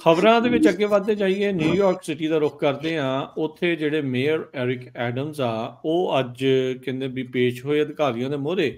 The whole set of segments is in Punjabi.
ਖਬਰਾਂ ਦੇ ਵਿੱਚ ਅੱਗੇ ਵੱਧਦੇ ਜਾਈਏ, ਨਿਊਯਾਰਕ ਸਿਟੀ ਦਾ ਰੁਖ ਕਰਦੇ ਹਾਂ। ਉੱਥੇ ਜਿਹੜੇ ਮੇਅਰ ਐਰਿਕ ਐਡਮਸ ਆ, ਉਹ ਅੱਜ ਕਹਿੰਦੇ ਵੀ ਪੇਸ਼ ਹੋਏ ਅਧਿਕਾਰੀਆਂ ਦੇ ਮੂਹਰੇ।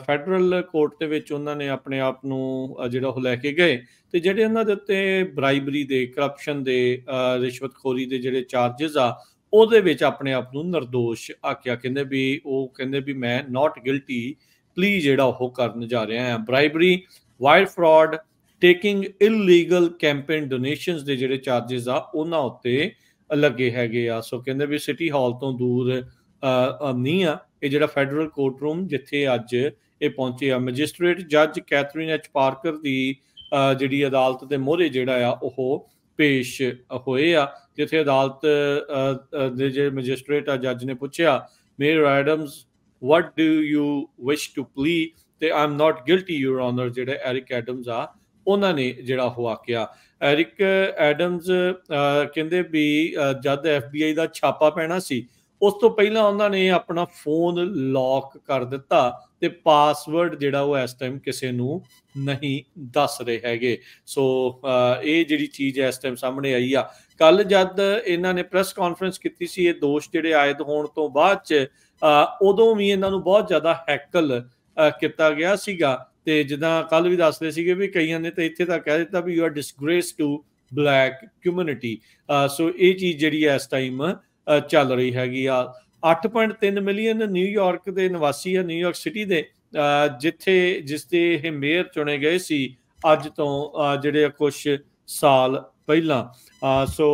ਫੈਡਰਲ ਕੋਰਟ ਦੇ ਵਿੱਚ ਉਹਨਾਂ ਨੇ ਆਪਣੇ ਆਪ ਨੂੰ ਜਿਹੜਾ ਉਹ ਲੈ ਕੇ ਗਏ, ਤੇ ਜਿਹੜੇ ਉਹਨਾਂ ਦੇ ਉੱਤੇ ਬਰਾਈਬਰੀ ਦੇ, ਕਰਪਸ਼ਨ ਦੇ, ਰਿਸ਼ਵਤਖੋਰੀ ਦੇ ਜਿਹੜੇ ਚਾਰਜਸ ਆ, ਉਹਦੇ ਵਿੱਚ ਆਪਣੇ ਆਪ ਨੂੰ ਨਿਰਦੋਸ਼ ਆਖਿਆ। ਕਹਿੰਦੇ ਵੀ ਮੈਂ ਨਾਟ ਗਿਲਟੀ ਪਲੀ ਜਿਹੜਾ ਉਹ ਕਰਨ ਜਾ ਰਿਹਾ ਹਾਂ। Bribery, wire fraud, taking illegal campaign donations ਦੇ ਜਿਹੜੇ ਚਾਰਜਸ ਆ ਉਹਨਾਂ ਉੱਤੇ ਲੱਗੇ ਹੈਗੇ ਆ। ਸੋ ਕਹਿੰਦੇ ਵੀ ਸਿਟੀ ਹਾਲ ਤੋਂ ਦੂਰ ਨਹੀਂ ਆ ਇਹ ਜਿਹੜਾ ਫੈਡਰਲ ਕੋਰਟ ਰੂਮ, ਜਿੱਥੇ ਅੱਜ ਇਹ ਪਹੁੰਚੇ ਆ। ਮੈਜਿਸਟ੍ਰੇਟ ਜੱਜ ਕੈਥਰੀਨ ਐਚ ਪਾਰਕਰ ਦੀ ਜਿਹੜੀ ਅਦਾਲਤ ਦੇ ਮੂਹਰੇ ਜਿਹੜਾ ਆ ਉਹ ਪੇਸ਼ ਹੋਏ ਆ, ਜਿੱਥੇ ਅਦਾਲਤ ਦੇ ਜਿਹੜੇ ਮੈਜਿਸਟ੍ਰੇਟ ਆ ਜੱਜ ਨੇ ਪੁੱਛਿਆ, mayor Adams what do you wish to plea, ਤੇ I am not guilty your honour. ਜਿਹੜੇ ਐਰਿਕ ਐਡਮਸ ਆ ਉਹਨਾਂ ਨੇ ਜਿਹੜਾ ਉਹ ਆਖਿਆ। ਐਰਿਕ ਐਡਮਸ ਕਹਿੰਦੇ ਵੀ ਜਦ FBI ਦਾ ਛਾਪਾ ਪੈਣਾ ਸੀ, ਉਸ ਤੋਂ ਪਹਿਲਾਂ ਉਹਨਾਂ ਨੇ ਆਪਣਾ ਫੋਨ ਲੌਕ ਕਰ ਦਿੱਤਾ ਤੇ ਪਾਸਵਰਡ ਜਿਹੜਾ ਉਹ ਇਸ ਟਾਈਮ ਕਿਸੇ ਨੂੰ ਨਹੀਂ ਦੱਸ ਰਹੇ ਹੈਗੇ। ਸੋ ਇਹ ਜਿਹੜੀ ਚੀਜ਼ ਇਸ ਟਾਈਮ ਸਾਹਮਣੇ ਆਈ ਆ। ਕੱਲ ਜਦ ਇਹਨਾਂ ਨੇ ਪ੍ਰੈਸ ਕਾਨਫਰੰਸ ਕੀਤੀ ਸੀ, ਇਹ ਦੋਸ਼ ਜਿਹੜੇ ਆਇਦ ਹੋਣ ਤੋਂ ਬਾਅਦ ਚ ਉਦੋਂ ਵੀ ਇਹਨਾਂ ਨੂੰ ਬਹੁਤ ਜ਼ਿਆਦਾ ਹੈਕਲ ਕੀਤਾ ਗਿਆ ਸੀਗਾ। ਤੇ ਜਿੱਦਾਂ ਕੱਲ ਵੀ ਦੱਸਦੇ ਸੀਗੇ ਵੀ ਕਈਆਂ ਨੇ ਤਾਂ ਇੱਥੇ ਤੱਕ ਕਹਿ ਦਿੱਤਾ ਵੀ you are disgrace to black community. So ਇਹ ਚੀਜ਼ ਜਿਹੜੀ ਇਸ ਟਾਈਮ ਚੱਲ ਰਹੀ ਹੈਗੀ ਆ। 8.3 ਮਿਲੀਅਨ ਨਿਊਯਾਰਕ ਦੇ ਨਿਵਾਸੀ ਆ, ਨਿਊਯਾਰਕ ਸਿਟੀ ਦੇ, ਜਿਸ ਦੇ ਇਹ ਮੇਅਰ ਚੁਣੇ ਗਏ ਸੀ ਅੱਜ ਤੋਂ ਜਿਹੜੇ ਕੁਛ ਸਾਲ ਪਹਿਲਾਂ। ਸੋ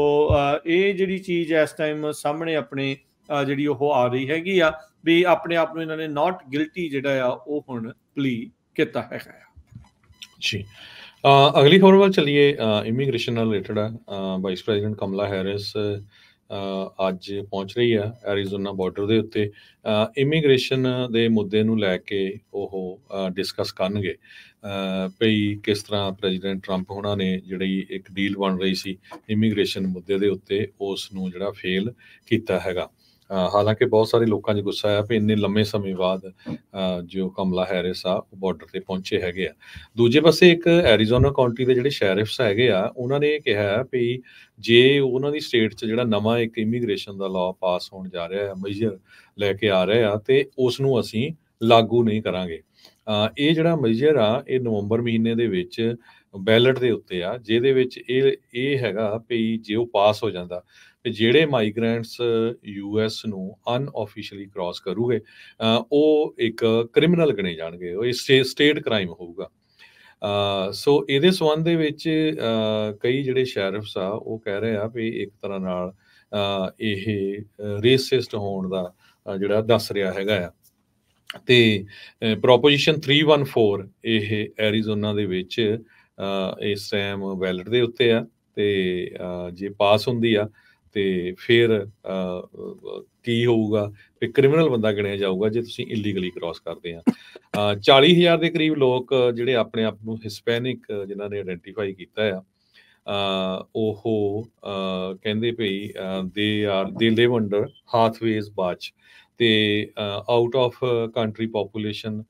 ਇਹ ਜਿਹੜੀ ਚੀਜ਼ ਇਸ ਟਾਈਮ ਸਾਹਮਣੇ ਆਪਣੇ ਜਿਹੜੀ ਉਹ ਆ ਰਹੀ ਹੈਗੀ ਆ ਵੀ ਆਪਣੇ ਆਪ ਨੂੰ ਇਹਨਾਂ ਨੇ ਨਾਟ ਗਿਲਟੀ ਜਿਹੜਾ ਆ ਉਹ ਹੁਣ ਪਲੀ ਕੀਤਾ ਹੈਗਾ ਆ। ਜੀ, ਅਗਲੀ ਖਬਰ ਵੱਲ ਚੱਲੀਏ। ਇਮੀਗ੍ਰੇਸ਼ਨ ਨਾਲ ਰਿਲੇਟਡ ਆ। ਵਾਈਸ ਪ੍ਰੈਜ਼ੀਡੈਂਟ ਕਮਲਾ ਹੈਰਿਸ ਅੱਜ ਪਹੁੰਚ ਰਹੀ ਆ ਐਰੀਜ਼ੋਨਾ ਬਾਰਡਰ ਦੇ ਉੱਤੇ। ਇਮੀਗ੍ਰੇਸ਼ਨ ਦੇ ਮੁੱਦੇ ਨੂੰ ਲੈ ਕੇ ਉਹ ਡਿਸਕਸ ਕਰਨਗੇ ਭਈ ਕਿਸ ਤਰ੍ਹਾਂ ਪ੍ਰੈਜ਼ੀਡੈਂਟ ਟਰੰਪ ਹੋਣਾ ਨੇ ਜਿਹੜੀ ਇੱਕ ਡੀਲ ਬਣ ਰਹੀ ਸੀ ਇਮੀਗ੍ਰੇਸ਼ਨ ਮੁੱਦੇ ਦੇ ਉੱਤੇ, ਉਸ ਨੂੰ ਜਿਹੜਾ ਫੇਲ ਕੀਤਾ ਹੈਗਾ। ਹਾਲਾਂਕਿ ਬਹੁਤ ਸਾਰੇ ਲੋਕਾਂ 'ਚ ਗੁੱਸਾ ਆ ਵੀ ਇੰਨੇ ਲੰਮੇ ਸਮੇਂ ਬਾਅਦ ਜੋ ਕਮਲਾ ਹੈਰਿਸ ਆ ਉਹ ਬਾਰਡਰ 'ਤੇ ਪਹੁੰਚੇ ਹੈਗੇ ਆ। ਦੂਜੇ ਪਾਸੇ ਇੱਕ ਐਰੀਜ਼ੋਨਾ ਕਾਉਂਟੀ ਦੇ ਜਿਹੜੇ ਸ਼ੈਰਿਫਸ ਹੈਗੇ ਆ, ਉਹਨਾਂ ਨੇ ਇਹ ਕਿਹਾ ਵੀ ਜੇ ਉਹਨਾਂ ਦੀ ਸਟੇਟ 'ਚ ਜਿਹੜਾ ਨਵਾਂ ਇੱਕ ਇਮੀਗ੍ਰੇਸ਼ਨ ਦਾ ਲਾਅ ਪਾਸ ਹੋਣ ਜਾ ਰਿਹਾ, ਮੇਜਰ ਲੈ ਕੇ ਆ ਰਹੇ ਆ, ਤੇ ਉਸ ਨੂੰ ਅਸੀਂ ਲਾਗੂ ਨਹੀਂ ਕਰਾਂਗੇ। ਇਹ ਜਿਹੜਾ ਮੇਜਰ ਆ ਇਹ ਨਵੰਬਰ ਮਹੀਨੇ ਦੇ ਵਿੱਚ ਬੈਲਟ ਦੇ ਉੱਤੇ ਆ, ਜਿਹਦੇ ਵਿੱਚ ਇਹ ਹੈਗਾ ਵੀ ਜੇ ਉਹ ਪਾਸ ਹੋ ਜਾਂਦਾ ਤੇ ਜਿਹੜੇ ਮਾਈਗ੍ਰੈਂਟਸ US ਨੂੰ ਅਨਆਫੀਸ਼ੀਅਲੀ ਕ੍ਰਾਸ ਕਰੂਗੇ ਉਹ ਇੱਕ ਕ੍ਰਿਮੀਨਲ ਗਣੇ ਜਾਣਗੇ, ਉਹ ਸਟੇਟ ਕ੍ਰਾਈਮ ਹੋਊਗਾ। ਸੋ ਇਹਦੇ ਸੰਬੰਧ ਦੇ ਵਿੱਚ ਕਈ ਜਿਹੜੇ ਸ਼ੈਰਿਫਸ ਆ ਉਹ ਕਹਿ ਰਹੇ ਆ ਵੀ ਇੱਕ ਤਰ੍ਹਾਂ ਨਾਲ ਇਹ ਰੇਸਿਸਟ ਹੋਣ ਦਾ ਜਿਹੜਾ ਦੱਸ ਰਿਹਾ ਹੈਗਾ ਆ। ਤੇ ਪ੍ਰੋਪੋਜੀਸ਼ਨ 314 ਇਹ ਐਰੀਜ਼ੋਨਾ ਦੇ ਵਿੱਚ ਇਸ ਟਾਈਮ ਬੈਲਟ ਦੇ ਉੱਤੇ ਆ, ਤੇ ਜੇ ਪਾਸ ਹੁੰਦੀ ਆ ਤੇ ਫਿਰ ਕੀ ਹੋਊਗਾ ਵੀ ਕ੍ਰਿਮੀਨਲ ਬੰਦਾ ਗਿਣਿਆ ਜਾਊਗਾ ਜੇ ਤੁਸੀਂ ਇਲੀਗਲੀ ਕ੍ਰਾਸ ਕਰਦੇ ਆ। 40,000 ਦੇ ਕਰੀਬ ਲੋਕ ਜਿਹੜੇ ਆਪਣੇ ਆਪ ਨੂੰ ਹਿਸਪੈਨਿਕ ਜਿਨ੍ਹਾਂ ਨੇ ਆਇਡੈਂਟੀਫਾਈ ਕੀਤਾ ਆ, ਉਹ ਕਹਿੰਦੇ ਭਈ ਦੇ ਲਿਵ ਅੰਡਰ ਹਾਥਵੇਜ਼ ਬਾਚ, ਤੇ out of country population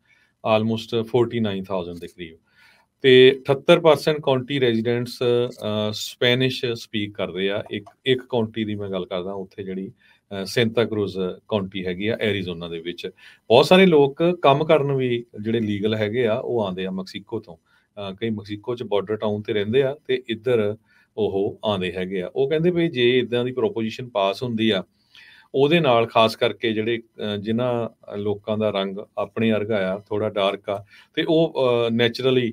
almost 49,000 ਦੇ ਕਰੀਬ, ਤੇ 78% ਕਾਉਂਟੀ ਰੈਜ਼ੀਡੈਂਟਸ ਸਪੈਨਿਸ਼ ਸਪੀਕ ਕਰਦੇ ਆ। ਇੱਕ ਕਾਉਂਟੀ ਦੀ ਮੈਂ ਗੱਲ ਕਰਦਾ, ਉੱਥੇ ਜਿਹੜੀ ਸੈਂਟਾ ਕਰੂਜ਼ ਕਾਉਂਟੀ ਹੈਗੀ ਆ ਐਰੀਜ਼ੋਨਾ ਦੇ ਵਿੱਚ। ਬਹੁਤ ਸਾਰੇ ਲੋਕ ਕੰਮ ਕਰਨ ਵੀ ਜਿਹੜੇ ਲੀਗਲ ਹੈਗੇ ਆ ਉਹ ਆਉਂਦੇ ਆ ਮੈਕਸੀਕੋ ਤੋਂ। ਕਈ ਮੈਕਸੀਕੋ 'ਚ ਬਾਰਡਰ ਟਾਊਨ ਤੇ ਰਹਿੰਦੇ ਆ ਤੇ ਇੱਧਰ ਉਹ ਆਉਂਦੇ ਹੈਗੇ ਆ। ਉਹ ਕਹਿੰਦੇ ਵੀ ਜੇ ਇੱਦਾਂ ਦੀ ਪ੍ਰੋਪੋਜੀਸ਼ਨ ਪਾਸ ਹੁੰਦੀ ਆ, ਉਹਦੇ ਨਾਲ ਖਾਸ ਕਰਕੇ ਜਿਹੜੇ ਜਿਨ੍ਹਾਂ ਲੋਕਾਂ ਦਾ ਰੰਗ ਆਪਣੇ ਵਰਗਾ ਆ, ਥੋੜਾ ਡਾਰਕ ਆ, ਤੇ ਉਹ ਨੈਚੁਰਲੀ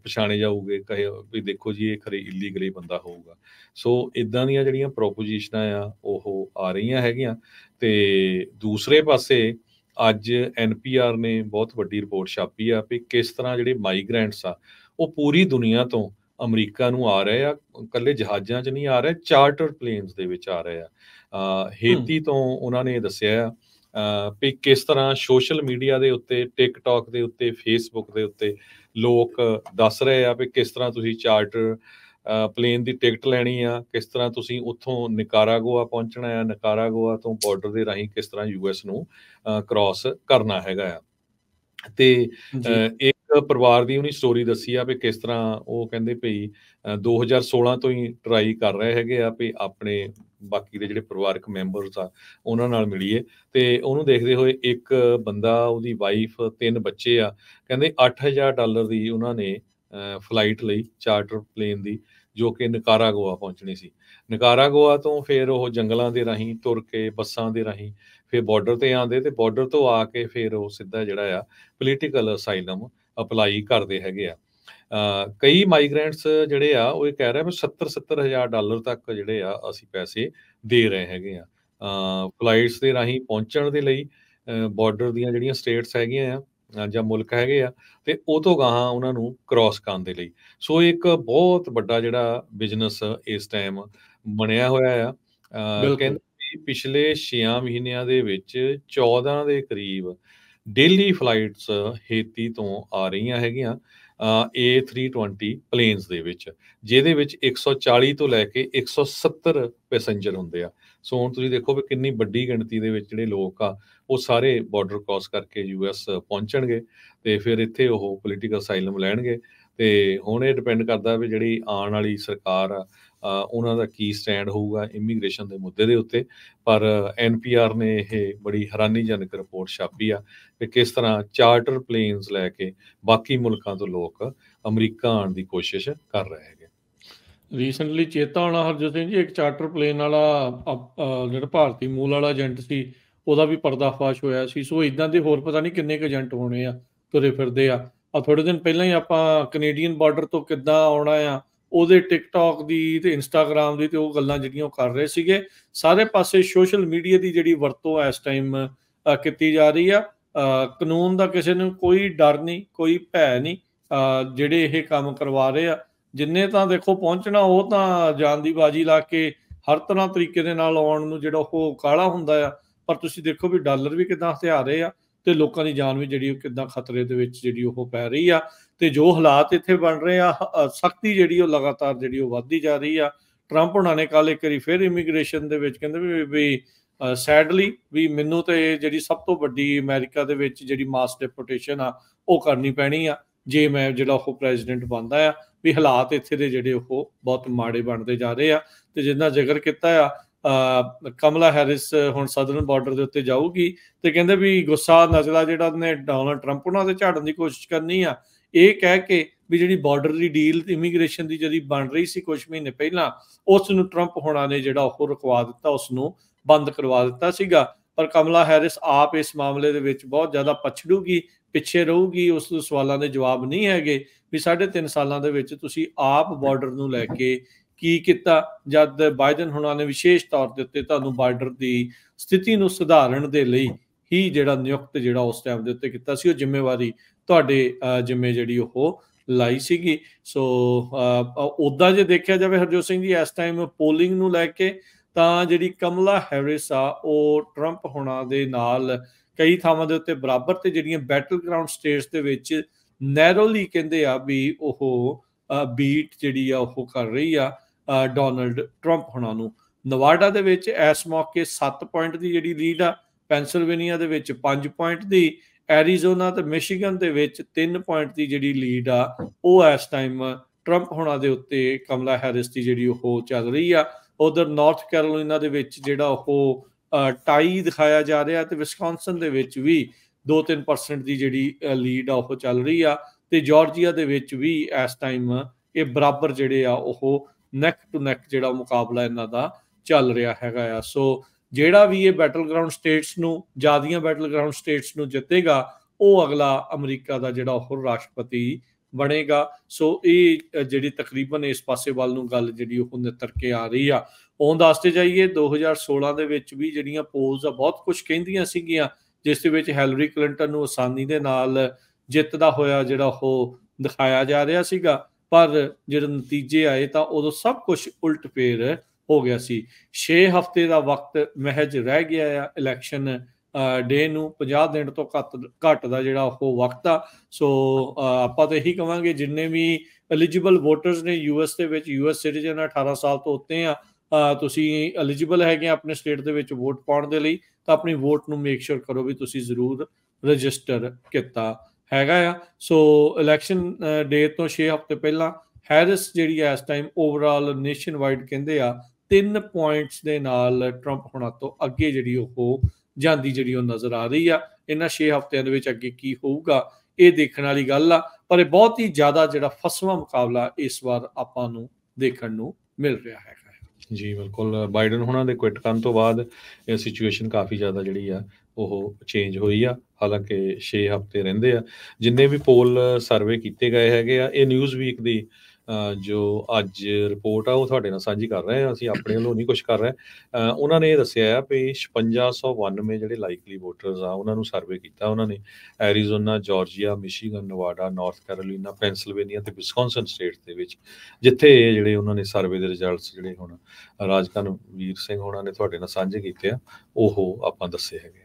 ਪਛਾਣੇ ਜਾਊਗੇ, ਕਹੇ ਵੀ ਦੇਖੋ ਜੀ ਇਹ ਖਰੇ ਇਲੀਗਲੀ ਬੰਦਾ ਹੋਊਗਾ। ਸੋ ਇੱਦਾਂ ਦੀਆਂ ਜਿਹੜੀਆਂ ਪ੍ਰੋਪੋਜੀਸ਼ਨਾਂ ਆ ਉਹ ਆ ਰਹੀਆਂ ਹੈਗੀਆਂ। ਤੇ ਦੂਸਰੇ ਪਾਸੇ ਅੱਜ NPR ਨੇ ਬਹੁਤ ਵੱਡੀ ਰਿਪੋਰਟ ਛਾਪੀ ਆ ਵੀ ਕਿਸ ਤਰ੍ਹਾਂ ਜਿਹੜੇ ਮਾਈਗ੍ਰੈਂਟਸ ਆ ਉਹ ਪੂਰੀ ਦੁਨੀਆ ਤੋਂ ਅਮਰੀਕਾ ਨੂੰ ਆ ਰਹੇ ਆ। ਇਕੱਲੇ ਜਹਾਜ਼ਾਂ 'ਚ ਨਹੀਂ ਆ ਰਹੇ, ਚਾਰਟਰ ਪਲੇਨਸ ਦੇ ਵਿੱਚ ਆ ਰਹੇ ਆ। ਹੇਤੀ ਤੋਂ ਉਹਨਾਂ ਨੇ ਦੱਸਿਆ ਵੀ ਕਿਸ ਤਰ੍ਹਾਂ ਸੋਸ਼ਲ ਮੀਡੀਆ ਦੇ ਉੱਤੇ, ਟਿਕਟੌਕ ਦੇ ਉੱਤੇ, ਫੇਸਬੁੱਕ ਦੇ ਉੱਤੇ ਲੋਕ ਦੱਸ ਰਹੇ ਆ ਵੀ ਕਿਸ ਤਰ੍ਹਾਂ ਤੁਸੀਂ ਚਾਰਟਰ ਪਲੇਨ ਦੀ ਟਿਕਟ ਲੈਣੀ ਆ, ਕਿਸ ਤਰ੍ਹਾਂ ਤੁਸੀਂ ਉੱਥੋਂ ਨਿਕਾਰਾਗੁਆ ਪਹੁੰਚਣਾ ਆ, ਨਿਕਾਰਾਗੁਆ ਤੋਂ ਬਾਰਡਰ ਦੇ ਰਾਹੀਂ ਕਿਸ ਤਰ੍ਹਾਂ US ਨੂੰ ਕ੍ਰਾਸ ਕਰਨਾ ਹੈਗਾ ਆ। ਤੇ ਇੱਕ ਪਰਿਵਾਰ ਦੀ ਉਹਨੇ ਸਟੋਰੀ ਦੱਸੀ ਆ ਵੀ ਕਿਸ ਤਰ੍ਹਾਂ ਉਹ ਕਹਿੰਦੇ ਭਈ 2016 ਤੋਂ ਹੀ ਟਰਾਈ ਕਰ ਰਹੇ ਹੈਗੇ ਆ ਵੀ ਆਪਣੇ ਬਾਕੀ ਦੇ ਜਿਹੜੇ ਪਰਿਵਾਰਕ ਮੈਂਬਰਸ ਆ ਉਹਨਾਂ ਨਾਲ ਮਿਲੀਏ, ਤੇ ਉਹਨੂੰ ਦੇਖਦੇ ਹੋਏ ਇੱਕ ਬੰਦਾ, ਉਹਦੀ ਵਾਈਫ, 3 ਬੱਚੇ ਆ, ਕਹਿੰਦੇ $8,000 ਦੀ ਉਹਨਾਂ ਨੇ ਫਲਾਈਟ ਲਈ, ਚਾਰਟਰ ਪਲੇਨ ਦੀ, ਜੋ ਕਿ ਨਿਕਾਰਾਗੁਆ ਪਹੁੰਚਣੀ ਸੀ। ਨਿਕਾਰਾਗੁਆ ਤੋਂ ਫਿਰ ਉਹ ਜੰਗਲਾਂ ਦੇ ਰਾਹੀਂ ਤੁਰ ਕੇ, ਬੱਸਾਂ ਦੇ ਰਾਹੀਂ ਫਿਰ ਬਾਰਡਰ ਤੇ ਆਉਂਦੇ, ਤੇ ਬਾਰਡਰ ਤੋਂ ਆ ਕੇ ਫਿਰ ਉਹ ਸਿੱਧਾ ਜਿਹੜਾ ਆ ਪੋਲੀਟੀਕਲ ਅਸਾਈਲਮ ਅਪਲਾਈ ਕਰਦੇ ਹੈਗੇ ਆ। ਕਈ ਮਾਈਗ੍ਰੈਂਟਸ ਜਿਹੜੇ ਆ ਉਹ ਇਹ ਕਹਿ ਰਹੇ ਵੀ $70,000 ਤੱਕ ਜਿਹੜੇ ਆ ਅਸੀਂ ਪੈਸੇ ਦੇ ਰਹੇ ਹੈਗੇ ਆ ਫਲਾਈਟਸ ਦੇ ਰਾਹੀਂ ਪਹੁੰਚਣ ਦੇ ਲਈ, ਬਾਰਡਰ ਦੀਆਂ ਜਿਹੜੀਆਂ ਸਟੇਟਸ ਹੈਗੀਆਂ ਆ ਜਾਂ ਮੁਲਕ ਹੈਗੇ ਆ, ਤੇ ਉਹ ਤੋਂ ਗਾਹਾਂ ਉਹਨਾਂ ਨੂੰ ਕ੍ਰਾਸ ਕਰਨ ਦੇ ਲਈ। ਸੋ ਇੱਕ ਬਹੁਤ ਵੱਡਾ ਜਿਹੜਾ ਬਿਜ਼ਨਸ ਇਸ ਟਾਈਮ ਬਣਿਆ ਹੋਇਆ ਆ। ਬਿਲਕੁਲ। ਕਹਿੰਦੇ ਵੀ ਪਿਛਲੇ 6 ਮਹੀਨਿਆਂ ਦੇ ਵਿੱਚ 14 ਦੇ ਕਰੀਬ ਡੇਲੀ ਫਲਾਈਟਸ ਹੇਤੀ ਤੋਂ ਆ ਰਹੀਆਂ ਹੈਗੀਆਂ A320 ਪਲੇਨਸ ਦੇ ਵਿੱਚ, ਜਿਹਦੇ ਵਿੱਚ 140 ਤੋਂ ਲੈ ਕੇ 170 ਪੈਸੇਂਜਰ ਹੁੰਦੇ ਆ। ਸੋ ਹੁਣ ਤੁਸੀਂ ਦੇਖੋ ਵੀ ਕਿੰਨੀ ਵੱਡੀ ਗਿਣਤੀ ਦੇ ਵਿੱਚ ਜਿਹੜੇ ਲੋਕ ਆ ਉਹ ਸਾਰੇ ਬਾਰਡਰ ਕ੍ਰਾਸ ਕਰਕੇ US ਪਹੁੰਚਣਗੇ, ਤੇ ਫਿਰ ਇੱਥੇ ਉਹ ਪੋਲੀਟੀਕਲ ਅਸਾਈਲਮ ਲੈਣਗੇ। ਤੇ ਹੁਣ ਇਹ ਡਿਪੈਂਡ ਕਰਦਾ ਵੀ ਜਿਹੜੀ ਆਉਣ ਵਾਲੀ ਸਰਕਾਰ ਆ ਉਹਨਾਂ ਦਾ ਕੀ ਸਟੈਂਡ ਹੋਊਗਾ ਇਮੀਗ੍ਰੇਸ਼ਨ ਦੇ ਮੁੱਦੇ ਦੇ ਉੱਤੇ। ਪਰ NPR ਨੇ ਇਹ ਬੜੀ ਹੈਰਾਨੀਜਨਕ ਰਿਪੋਰਟ ਛਾਪੀ ਆ ਕਿ ਕਿਸ ਤਰ੍ਹਾਂ ਚਾਰਟਰ ਪਲੇਨਸ ਲੈ ਕੇ ਬਾਕੀ ਮੁਲਕਾਂ ਤੋਂ ਲੋਕ ਅਮਰੀਕਾ ਆਉਣ ਦੀ ਕੋਸ਼ਿਸ਼ ਕਰ ਰਹੇ ਹੈਗੇ। ਰੀਸੈਂਟਲੀ ਚੇਤਾ ਹੋਣਾ ਹਰਜੋਤ ਸਿੰਘ ਜੀ, ਇੱਕ ਚਾਰਟਰ ਪਲੇਨ ਵਾਲਾ ਜਿਹੜਾ ਭਾਰਤੀ ਮੂਲ ਵਾਲਾ ਏਜੰਟ ਸੀ, ਉਹਦਾ ਵੀ ਪਰਦਾਫਾਸ਼ ਹੋਇਆ ਸੀ। ਸੋ ਇਦਾਂ ਦੇ ਹੋਰ ਪਤਾ ਨਹੀਂ ਕਿੰਨੇ ਕੁ ਏਜੰਟ ਹੋਣੇ ਆ, ਤੁਰੇ ਫਿਰਦੇ ਆ। ਥੋੜੇ ਦਿਨ ਪਹਿਲਾਂ ਹੀ ਆਪਾਂ ਕੈਨੇਡੀਅਨ ਬਾਰਡਰ ਤੋਂ ਕਿੱਦਾਂ ਆਉਣਾ ਆ, ਉਹਦੇ ਟਿਕਟੌਕ ਦੀ ਤੇ ਇੰਸਟਾਗ੍ਰਾਮ ਦੀ ਤੇ ਉਹ ਗੱਲਾਂ ਜਿਹੜੀਆਂ ਉਹ ਕਰ ਰਹੇ ਸੀਗੇ। ਸਾਰੇ ਪਾਸੇ ਸੋਸ਼ਲ ਮੀਡੀਆ ਦੀ ਜਿਹੜੀ ਵਰਤੋਂ ਇਸ ਟਾਈਮ ਕੀਤੀ ਜਾ ਰਹੀ ਆ। ਕਾਨੂੰਨ ਦਾ ਕਿਸੇ ਨੂੰ ਕੋਈ ਡਰ ਨਹੀਂ, ਕੋਈ ਭੈ ਨਹੀਂ। ਜਿਹੜੇ ਇਹ ਕੰਮ ਕਰਵਾ ਰਹੇ ਆ, ਜਿੰਨੇ ਤਾਂ ਦੇਖੋ ਪਹੁੰਚਣਾ, ਉਹ ਤਾਂ ਜਾਨ ਦੀ ਬਾਜੀ ਲਾ ਕੇ ਹਰ ਤਰ੍ਹਾਂ ਤਰੀਕੇ ਦੇ ਨਾਲ ਆਉਣ ਨੂੰ ਜਿਹੜਾ ਉਹ ਕਾਹਲਾ ਹੁੰਦਾ ਆ। ਪਰ ਤੁਸੀਂ ਦੇਖੋ ਵੀ ਡਾਲਰ ਵੀ ਕਿੱਦਾਂ ਹਥਿਆ ਰਹੇ ਆ, ਤੇ ਲੋਕਾਂ ਦੀ ਜਾਨ ਵੀ ਜਿਹੜੀ ਉਹ ਕਿੱਦਾਂ ਖਤਰੇ ਦੇ ਵਿੱਚ ਜਿਹੜੀ ਉਹ ਪੈ ਰਹੀ ਆ। ਤੇ ਜੋ ਹਾਲਾਤ ਇੱਥੇ ਬਣ ਰਹੇ ਆ, ਸਖਤੀ ਜਿਹੜੀ ਉਹ ਲਗਾਤਾਰ ਜਿਹੜੀ ਉਹ ਵੱਧਦੀ ਜਾ ਰਹੀ ਆ। ਟਰੰਪ ਹੋਣਾ ਨੇ ਕੱਲ ਇੱਕ ਵਾਰੀ ਫਿਰ ਇਮੀਗ੍ਰੇਸ਼ਨ ਦੇ ਵਿੱਚ ਕਹਿੰਦੇ ਵੀ ਸੈਡਲੀ ਵੀ ਮੈਨੂੰ ਤੇ ਜਿਹੜੀ ਸਭ ਤੋਂ ਵੱਡੀ ਅਮਰੀਕਾ ਦੇ ਵਿੱਚ ਜਿਹੜੀ ਮਾਸ ਡਿਪੋਰਟੇਸ਼ਨ ਆ ਉਹ ਕਰਨੀ ਪੈਣੀ ਆ, ਜੇ ਮੈਂ ਜਿਹੜਾ ਉਹ ਪ੍ਰੈਜ਼ੀਡੈਂਟ ਬਣਦਾ ਆ। ਵੀ ਹਾਲਾਤ ਇੱਥੇ ਦੇ ਜਿਹੜੇ ਉਹ ਬਹੁਤ ਮਾੜੇ ਬਣਦੇ ਜਾ ਰਹੇ ਆ। ਤੇ ਜਿੰਨਾ ਜ਼ਿਕਰ ਕੀਤਾ ਆ, ਕਮਲਾ ਹੈਰਿਸ ਹੁਣ ਸਦਰਨ ਬਾਰਡਰ ਦੇ ਉੱਤੇ ਜਾਊਗੀ, ਤੇ ਕਹਿੰਦੇ ਵੀ ਗੁੱਸਾ ਨਜ਼ਲਾ ਜਿਹੜਾ ਨੇ ਡੋਨਲਡ ਟਰੰਪ ਉਹਨਾਂ ਤੇ ਝਾੜਨ ਦੀ ਕੋਸ਼ਿਸ਼ ਕਰਨੀ ਆ, ਇਹ ਕਹਿ ਕੇ ਵੀ ਜਿਹੜੀ ਬਾਰਡਰ ਦੀ ਡੀਲ ਇਮੀਗ੍ਰੇਸ਼ਨ ਦੀ ਜਿਹੜੀ ਬਣ ਰਹੀ ਸੀ ਕੁਝ ਮਹੀਨੇ ਪਹਿਲਾਂ, ਉਸ ਨੂੰ ਟਰੰਪ ਹੋਣਾ ਨੇ ਜਿਹੜਾ ਉਹ ਰੁਕਵਾ ਦਿੱਤਾ, ਉਸ ਨੂੰ ਬੰਦ ਕਰਵਾ ਦਿੱਤਾ ਸੀਗਾ। ਪਰ ਕਮਲਾ ਹੈਰਿਸ ਆਪ ਇਸ ਮਾਮਲੇ ਦੇ ਵਿੱਚ ਬਹੁਤ ਜ਼ਿਆਦਾ ਪਛੜੂਗੀ, ਪਿੱਛੇ ਰਹੂਗੀ। ਉਸ ਸਵਾਲਾਂ ਦੇ ਜਵਾਬ ਨਹੀਂ ਹੈਗੇ ਵੀ 3.5 ਸਾਲਾਂ ਦੇ ਵਿੱਚ ਤੁਸੀਂ ਆਪ ਬਾਰਡਰ ਨੂੰ ਲੈ ਕੇ ਕੀ ਕੀਤਾ, ਜਦ ਬਾਈਡਨ ਹੁਣਾਂ ਨੇ ਵਿਸ਼ੇਸ਼ ਤੌਰ ਦੇ ਉੱਤੇ ਤੁਹਾਨੂੰ ਬਾਰਡਰ ਦੀ ਸਥਿਤੀ ਨੂੰ ਸੁਧਾਰਨ ਦੇ ਲਈ ਹੀ ਜਿਹੜਾ ਨਿਯੁਕਤ ਜਿਹੜਾ ਉਸ ਟਾਈਮ ਦੇ ਉੱਤੇ ਕੀਤਾ ਸੀ, ਉਹ ਜ਼ਿੰਮੇਵਾਰੀ ਤੁਹਾਡੇ ਜਿੰਮੇ ਜਿਹੜੀ ਉਹ ਲਾਈ ਸੀਗੀ। ਸੋ ਉੱਦਾਂ ਜੇ ਦੇਖਿਆ ਜਾਵੇ ਹਰਜੋਤ ਸਿੰਘ ਜੀ, ਇਸ ਟਾਈਮ ਪੋਲਿੰਗ ਨੂੰ ਲੈ ਕੇ ਤਾਂ ਜਿਹੜੀ ਕਮਲਾ ਹੈਰਿਸ ਆ ਉਹ ਟਰੰਪ ਹੋਣਾ ਦੇ ਨਾਲ ਕਈ ਥਾਵਾਂ ਦੇ ਉੱਤੇ ਬਰਾਬਰ, ਤੇ ਜਿਹੜੀਆਂ ਬੈਟਲ ਗਰਾਊਂਡ ਸਟੇਟਸ ਦੇ ਵਿੱਚ ਨੈਰੋਲੀ ਕਹਿੰਦੇ ਆ ਵੀ ਉਹ ਬੀਟ ਜਿਹੜੀ ਆ ਉਹ ਕਰ ਰਹੀ ਆ ਡੋਨਲਡ ਟਰੰਪ ਹੋਣਾ ਨੂੰ। ਨਵਾਡਾ ਦੇ ਵਿੱਚ ਇਸ ਮੌਕੇ 7 ਪੁਆਇੰਟ ਦੀ ਜਿਹੜੀ ਲੀਡ ਆ, ਪੈਂਸਿਲਵੇਨੀਆ ਦੇ ਵਿੱਚ 5 ਪੁਆਇੰਟ ਦੀ, ਐਰੀਜ਼ੋਨਾ ਤੇ ਮਿਸ਼ੀਗਨ ਦੇ ਵਿੱਚ 3 ਪੁਆਇੰਟ ਦੀ ਜਿਹੜੀ ਲੀਡ ਆ ਉਹ ਇਸ ਟਾਈਮ ਟਰੰਪ ਹੋਣਾ ਦੇ ਉੱਤੇ ਕਮਲਾ ਹੈਰਿਸ ਦੀ ਜਿਹੜੀ ਉਹ ਚੱਲ ਰਹੀ ਆ। ਉਧਰ ਨਾਰਥ ਕੈਰੋਲੀਨਾ ਦੇ ਵਿੱਚ ਜਿਹੜਾ ਉਹ ਟਾਈ ਦਿਖਾਇਆ ਜਾ ਰਿਹਾ, ਤੇ ਵਿਸਕੌਨਸਨ ਦੇ ਵਿੱਚ ਵੀ 2-3% ਦੀ ਜਿਹੜੀ ਲੀਡ ਆ ਉਹ ਚੱਲ ਰਹੀ ਆ, ਤੇ ਜਾਰਜੀਆ ਦੇ ਵਿੱਚ ਵੀ ਇਸ ਟਾਈਮ ਇਹ ਬਰਾਬਰ ਜਿਹੜੇ ਆ ਉਹ ਨੈਕ ਟੂ ਨੈਕ ਜਿਹੜਾ ਮੁਕਾਬਲਾ ਇਹਨਾਂ ਦਾ ਚੱਲ ਰਿਹਾ ਹੈਗਾ ਆ। ਸੋ ਜਿਹੜਾ ਵੀ ਇਹ ਬੈਟਲ ਗਰਾਊਂਡ ਸਟੇਟਸ ਨੂੰ, ਜ਼ਿਆਦੀਆਂ ਬੈਟਲ ਗਰਾਊਂਡ ਸਟੇਟਸ ਨੂੰ ਜਿੱਤੇਗਾ, ਉਹ ਅਗਲਾ ਅਮਰੀਕਾ ਦਾ ਜਿਹੜਾ ਉਹ ਰਾਸ਼ਟਰਪਤੀ ਬਣੇਗਾ। ਸੋ ਇਹ ਜਿਹੜੀ ਤਕਰੀਬਨ ਇਸ ਪਾਸੇ ਵੱਲ ਨੂੰ ਗੱਲ ਜਿਹੜੀ ਉਹ ਨਿੱਤਰ ਕੇ ਆ ਰਹੀ ਆ। ਉਹ ਦੱਸਦੇ ਜਾਈਏ 2016 ਦੇ ਵਿੱਚ ਵੀ ਜਿਹੜੀਆਂ ਪੋਲਸ ਆ ਬਹੁਤ ਕੁਝ ਕਹਿੰਦੀਆਂ ਸੀਗੀਆਂ, ਜਿਸ ਦੇ ਵਿੱਚ ਹੈਲਰੀ ਕਲਿੰਟਨ ਨੂੰ ਆਸਾਨੀ ਦੇ ਨਾਲ ਜਿੱਤਦਾ ਹੋਇਆ ਜਿਹੜਾ ਉਹ ਦਿਖਾਇਆ ਜਾ ਰਿਹਾ ਸੀਗਾ। ਪਰ ਜਿਹੜੇ ਨਤੀਜੇ ਆਏ ਤਾਂ ਉਦੋਂ ਸਭ ਕੁਝ ਉਲਟ ਫੇਰ ਹੋ ਗਿਆ ਸੀ। 6 ਹਫ਼ਤੇ ਦਾ ਵਕਤ ਮਹਿਜ ਰਹਿ ਗਿਆ ਆ ਇਲੈਕਸ਼ਨ ਡੇ ਨੂੰ, 50 ਦਿਨ ਤੋਂ ਘੱਟ ਦਾ ਜਿਹੜਾ ਉਹ ਵਕਤ ਆ। ਸੋ ਆਪਾਂ ਤਾਂ ਇਹੀ ਕਵਾਂਗੇ, ਜਿੰਨੇ ਵੀ ਐਲੀਜੀਬਲ ਵੋਟਰਸ ਨੇ US ਦੇ ਵਿੱਚ, US ਸਿਟੀਜ਼ਨ 18 ਸਾਲ ਤੋਂ ਉੱਤੇ ਆ, ਤੁਸੀਂ ਐਲੀਜੀਬਲ ਹੈਗੇ ਆਪਣੇ ਸਟੇਟ ਦੇ ਵਿੱਚ ਵੋਟ ਪਾਉਣ ਦੇ ਲਈ, ਤਾਂ ਆਪਣੀ ਵੋਟ ਨੂੰ ਮੇਕ ਸ਼ੋਰ ਕਰੋ ਵੀ ਤੁਸੀਂ ਜ਼ਰੂਰ ਰਜਿਸਟਰ ਕੀਤਾ ਹੈਗਾ ਆ। ਸੋ ਇਲੈਕਸ਼ਨ ਡੇ ਤੋਂ 6 ਹਫ਼ਤੇ ਪਹਿਲਾਂ ਹੈਰਿਸ ਜਿਹੜੀ ਆ ਇਸ ਟਾਈਮ ਓਵਰਆਲ ਨੇਸ਼ਨ ਵਾਈਡ ਕਹਿੰਦੇ ਆ 3 ਪੁਆਇੰਟਸ ਦੇ ਨਾਲ ਟਰੰਪ ਹੁਣਾਂ ਤੋਂ ਅੱਗੇ ਜਿਹੜੀ ਉਹ ਜਾਂਦੀ ਜਿਹੜੀ ਉਹ ਨਜ਼ਰ ਆ ਰਹੀ ਆ। ਇਹਨਾਂ 6 ਹਫ਼ਤਿਆਂ ਦੇ ਵਿੱਚ ਅੱਗੇ ਕੀ ਹੋਊਗਾ ਇਹ ਦੇਖਣ ਵਾਲੀ ਗੱਲ ਆ, ਪਰ ਇਹ ਬਹੁਤ ਹੀ ਜ਼ਿਆਦਾ ਜਿਹੜਾ ਫਸਵਾਂ ਮੁਕਾਬਲਾ ਇਸ ਵਾਰ ਆਪਾਂ ਨੂੰ ਦੇਖਣ ਨੂੰ ਮਿਲ ਰਿਹਾ ਹੈਗਾ। ਜੀ ਬਿਲਕੁਲ, ਬਾਈਡਨ ਹੁਣਾਂ ਦੇ ਕੁਇਟ ਕਰਨ ਤੋਂ ਬਾਅਦ ਇਹ ਸਿਚੁਏਸ਼ਨ ਕਾਫੀ ਜ਼ਿਆਦਾ ਜਿਹੜੀ ਆ ਉਹ ਚੇਂਜ ਹੋਈ ਆ। ਹਾਲਾਂਕਿ 6 ਹਫ਼ਤੇ ਰਹਿੰਦੇ ਆ। ਜਿੰਨੇ ਵੀ ਪੋਲ ਸਰਵੇ ਕੀਤੇ ਗਏ ਹੈਗੇ ਆ, ਇਹ ਨਿਊਜ਼ ਵੀਕ ਦੀ ਜੋ ਅੱਜ ਰਿਪੋਰਟ ਆ ਉਹ ਤੁਹਾਡੇ ਨਾਲ ਸਾਂਝੀ ਕਰ ਰਹੇ ਹਾਂ। ਅਸੀਂ ਆਪਣੇ ਵੱਲੋਂ ਨਹੀਂ ਕੁਛ ਕਰ ਰਹੇ। ਉਹਨਾਂ ਨੇ ਇਹ ਦੱਸਿਆ ਆ ਵੀ 5692 ਜਿਹੜੇ ਲਾਈਕਲੀ ਵੋਟਰਸ ਆ ਉਹਨਾਂ ਨੂੰ ਸਰਵੇ ਕੀਤਾ ਉਹਨਾਂ ਨੇ Arizona, Georgia, Michigan, Nevada, North Carolina, Pennsylvania ਤੇ ਵਿਸਕੌਨਸਨ ਸਟੇਟਸ ਦੇ ਵਿੱਚ, ਜਿੱਥੇ ਇਹ ਜਿਹੜੇ ਉਹਨਾਂ ਨੇ ਸਰਵੇ ਦੇ ਰਿਜ਼ਲਟਸ ਜਿਹੜੇ ਹੁਣ ਰਾਜਕਨਵੀਰ ਸਿੰਘ ਹੋਣਾ ਨੇ ਤੁਹਾਡੇ ਨਾਲ ਸਾਂਝੇ ਕੀਤੇ ਆ ਉਹ ਆਪਾਂ ਦੱਸੇ ਹੈਗੇ।